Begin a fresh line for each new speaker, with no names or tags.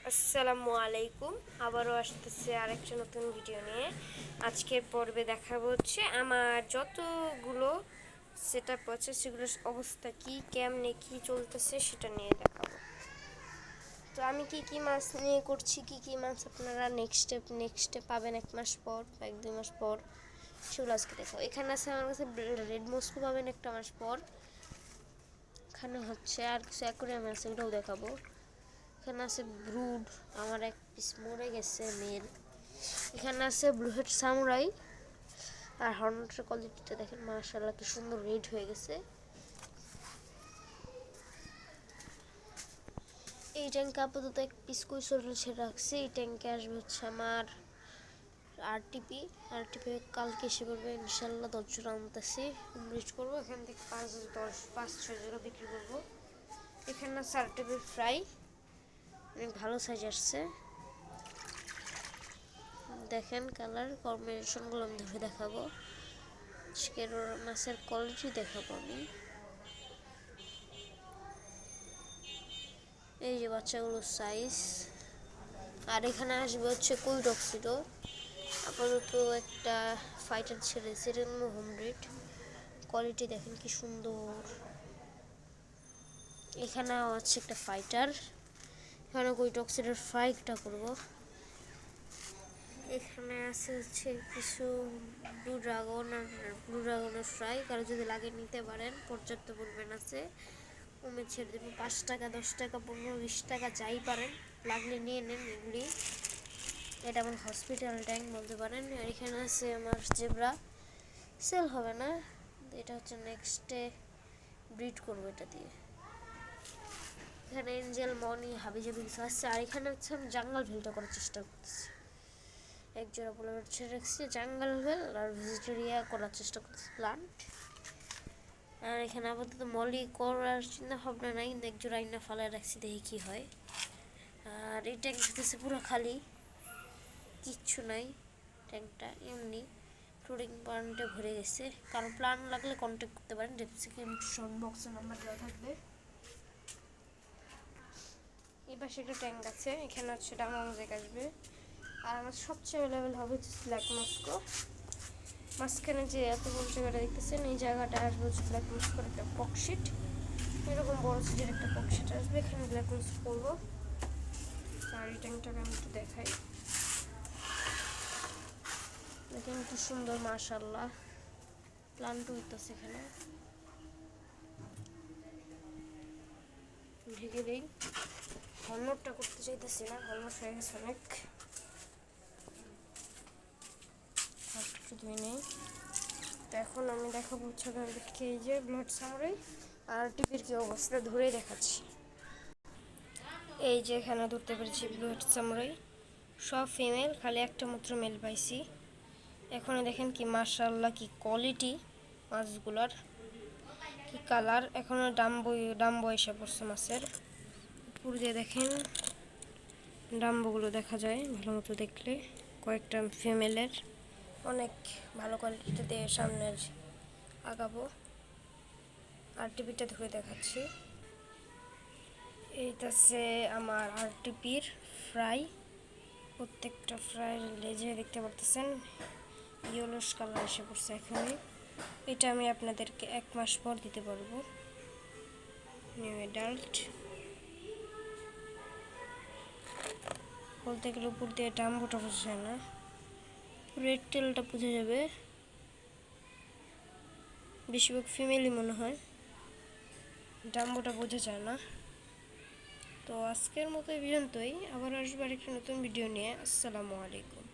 আসসালামু আলাইকুম। আবারও আসতেছে আরেকটা নতুন ভিডিও নিয়ে। আজকের পর্বে দেখাবো হচ্ছে আমার যতগুলো সেট আপ আছে সেগুলোর অবস্থা কি, কেমনে কি চলতেছে সেটা নিয়ে দেখাবো। তো আমি কি মাছ নিয়ে করছি, কি মাছ আপনারা নেক্সটে পাবেন 1 মাস পর বা 1-2 মাস পর, সেগুলো আজকে দেখাবো। এখানে আছে আমার কাছে রেড মস্কো পাবেন 1 মাস পর। এখানে হচ্ছে আর কিছু অ্যাকোয়ারিয়াম আছে, এগুলোও দেখাবো। এখানে আছে ব্রুড, আমার এক পিস মরে গেছে মেল। এখানে আছে ব্লু হেড সামুরাই, আর হর্নেটের কোয়ালিটিটা দেখেন মাশাআল্লাহ কি সুন্দর রেড হয়ে গেছে। এই ট্যাঙ্কে আপাতত এক পিস কুইসল ছেড়ে রাখছি। এই ট্যাঙ্কে আসবে হচ্ছে আমার আরটিপি কালকে এসে পড়বে ইনশাল্লাহ। 10 জোড়া আনতেছি, রিচ করবো। এখান থেকে 5-6 জোড়া বিক্রি করবো। এখানে আছে আরটিপি ফ্রাই, অনেক ভালো সাইজ আসছে। দেখেন কালার কম্বিনেশনগুলো আমি ধরে দেখাবো। আজকের মাছের কোয়ালিটি দেখাবো আমি। এই যে বাচ্চাগুলোর সাইজ। আর এখানে আসবে হচ্ছে কুইডক্সিডো। আপাতত একটা ফাইটার ছেড়েছে, হোম ব্রিড। কোয়ালিটি দেখেন কি সুন্দর। এখানে আছে একটা ফাইটার। এখানে কুইডক্সিডোর ফ্রাইটা করবো। এখানে আছে হচ্ছে কিছু ব্লু ড্রাগনের ফ্রাই, কারো যদি লাগে নিতে পারেন, পর্যাপ্ত পরিমাণ আছে। ছেড়ে দেবো 5 টাকা, 10 টাকা, 15-20 টাকা যাই পারেন, লাগলে নিয়ে নেন এগুলি। এটা আমার হসপিটাল ট্যাঙ্ক বলতে পারেন। আর এখানে আছে আমার জেব্রা, সেল হবে না, এটা হচ্ছে নেক্সটে ব্রিড করবো এটা দিয়ে। এখানে এঞ্জেল মনি হাবিজাবি কিছু আসছে। আর এখানে হচ্ছে আমি জাঙ্গল ভেলটা করার চেষ্টা করতেছি। এক জোড়া পোলার ছেড়ে রাখছি, জাঙ্গল ভেল আর ভেজিটেরিয়া করার চেষ্টা করতেছি, প্লান্ট। আর এখানে আপাতত মলি করার চিন্তা ভাবনা নাই, কিন্তু এক জোড়া আইনা ফালায় রাখছি, দেখি কি হয়। আর এই ট্যাঙ্ক দিতেছে পুরো খালি, কিচ্ছু নাই। ট্যাঙ্কটা এমনি ফ্লোরিং প্লান্টে ভরে গেছে। কারণ প্লান্ট লাগলে কন্ট্যাক্ট করতে পারেন, ডেসক্রিপশন বক্সে নাম্বার দেওয়া থাকবে। এই পাশে একটা ট্যাঙ্ক আছে, এখানে হচ্ছে ডামামোজেক আসবে। আর আমার সবচেয়ে অ্যাভেলেবেল হবে হচ্ছে ব্ল্যাক মস্কো। মাঝখানে যে এত বড় জায়গাটা দেখতেছেন, এই জায়গাটা আসবে হচ্ছে ব্ল্যাক মস্কোর একটা পকশিট। এরকম বড় সিটের একটা পকশিট আসবে, এখানে ব্ল্যাক মস্কো করবো। আর এই ট্যাঙ্কটাকে আমি একটু দেখাই, দেখেন কি সুন্দর মাশাআল্লাহ প্লান্ট হইতেছে। এখানে ঢেকে দিই। হলমার্কটা করতে চাইতেছি না, হলমার্ক হয়ে গেছে অনেক। একটু ধুয়ে নেই। তো এখন আমি দেখাবো হচ্ছে আপনাদেরকে এই যে ব্লাড সামরাই আর টিপির কি অবস্থা ধরেই দেখাচ্ছি। এই যে এখানে ধরতে পেরেছি ব্লাড সামরাই, সব ফিমেল, খালি একটা মাত্র মেল পাইছি। এখন দেখেন কি মাশাআল্লাহ কি কোয়ালিটি মাছগুলোর, কি কালার। এখনও ডাম্বো এসে পড়ছে মাছের উপর দিয়ে, দেখেন ডাম্বোগুলো দেখা যায় ভালো মতো দেখলে। কয়েকটা ফিমেলের অনেক ভালো কোয়ালিটিতে দিয়ে সামনের আগাবো। আরটিপিটা ধরে দেখাচ্ছি। এইটাছে আমার আরটিপির ফ্রাই। প্রত্যেকটা ফ্রাইয়ের লেজে দেখতে পারতেছেন ইয়েলোস কালার এসে পড়ছে এখানে। এটা আমি আপনাদেরকে 1 মাস পর দিতে পারবো। নিউ অ্যাডাল্ট বলতে গেলে উপর দিয়ে ডাম্বোটা বোঝা যায় না, রেড টেলটা বোঝা যাবে। বেশিরভাগ ফিমেলই মনে হয়, ডাম্বোটা বোঝা যায় না। তো আজকের মতো এই পর্যন্তই, আবার আসবো আরেকটা নতুন ভিডিও নিয়ে। আসসালামু আলাইকুম।